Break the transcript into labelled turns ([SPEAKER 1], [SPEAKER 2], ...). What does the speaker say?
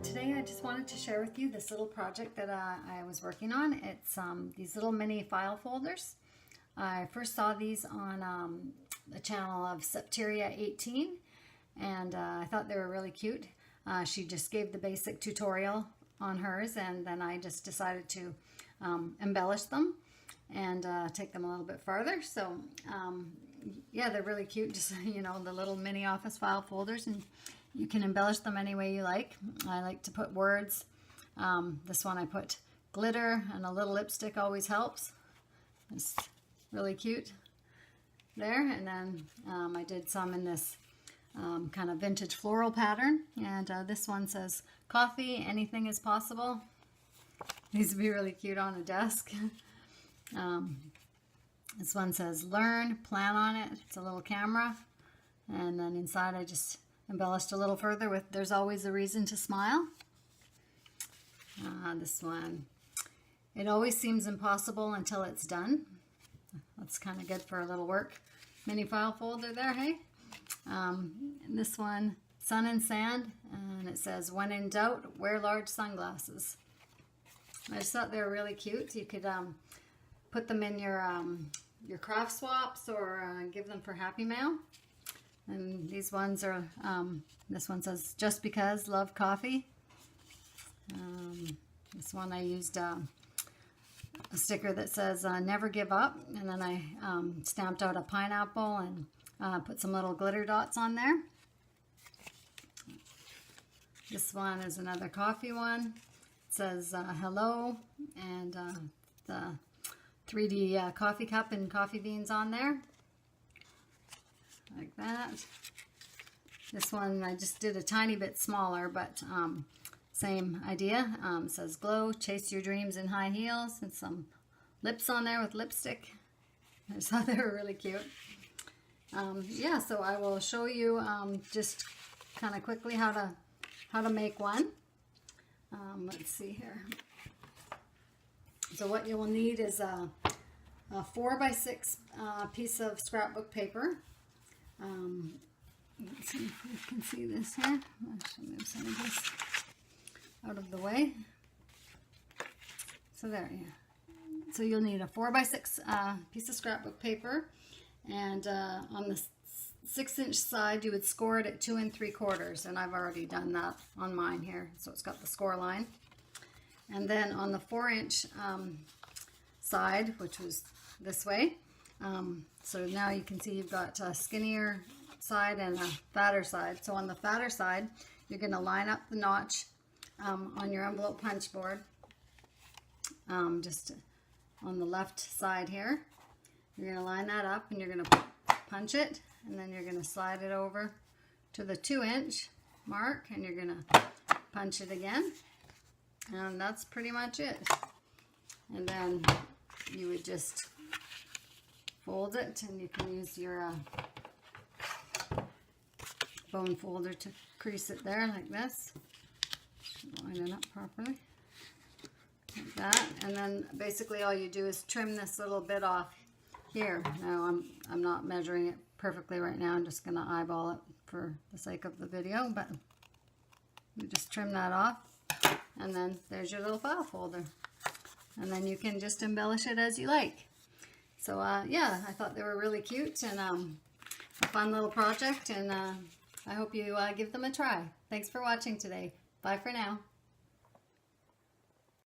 [SPEAKER 1] Today I just wanted to share with you this little project that I was working on. It's these little mini file folders. I first saw these on the channel of Septeria18, and I thought they were really cute. She just gave the basic tutorial on hers, and then I just decided to embellish them and take them a little bit farther. So yeah, they're really cute, just the little mini office file folders, and you can embellish them any way you like. I like to put words. This one I put glitter, and a little lipstick always helps. It's really cute there. And then I did some in this kind of vintage floral pattern, and this one says coffee, anything is possible. These would be really cute on a desk. This one says learn, plan on it. It's a little camera, and then inside I just embellished a little further with there's always a reason to smile. This one, it always seems impossible until it's done. That's kind of good for a little work mini file folder there, hey? And this one, sun and sand, and it says when in doubt, wear large sunglasses. I just thought they were really cute. You could put them in your craft swaps, or give them for Happy Mail. And these ones are, this one says, just because, love coffee. This one I used a sticker that says, never give up. And then I stamped out a pineapple and put some little glitter dots on there. This one is another coffee one. It says, hello, and the 3D coffee cup and coffee beans on there. Like that. This one I just did a tiny bit smaller, but same idea. It says glow, chase your dreams in high heels, and some lips on there with lipstick. I just thought they were really cute. Yeah, so I will show you just kind of quickly how to make one. Let's see here. So what you will need is a 4x6 piece of scrapbook paper. Let's see if you can see this here. I should move some of this out of the way. So there, yeah. So you'll need a 4x6 piece of scrapbook paper, and on the 6-inch side you would score it at 2 3/4, and I've already done that on mine here, so it's got the score line. And then on the 4-inch side, which was this way, so now you can see you've got a skinnier side and a fatter side. So on the fatter side, you're going to line up the notch on your envelope punch board, just on the left side here. You're going to line that up, and you're going to punch it, and then you're going to slide it over to the 2-inch mark, and you're going to punch it again, and that's pretty much it. And then you would just fold it, and you can use your bone folder to crease it there like this. Line it up properly like that, and then basically all you do is trim this little bit off here. Now I'm not measuring it perfectly right now. I'm just going to eyeball it for the sake of the video, but you just trim that off, and then there's your little file folder, and then you can just embellish it as you like. So yeah, I thought they were really cute, and a fun little project, and I hope you give them a try. Thanks for watching today. Bye for now.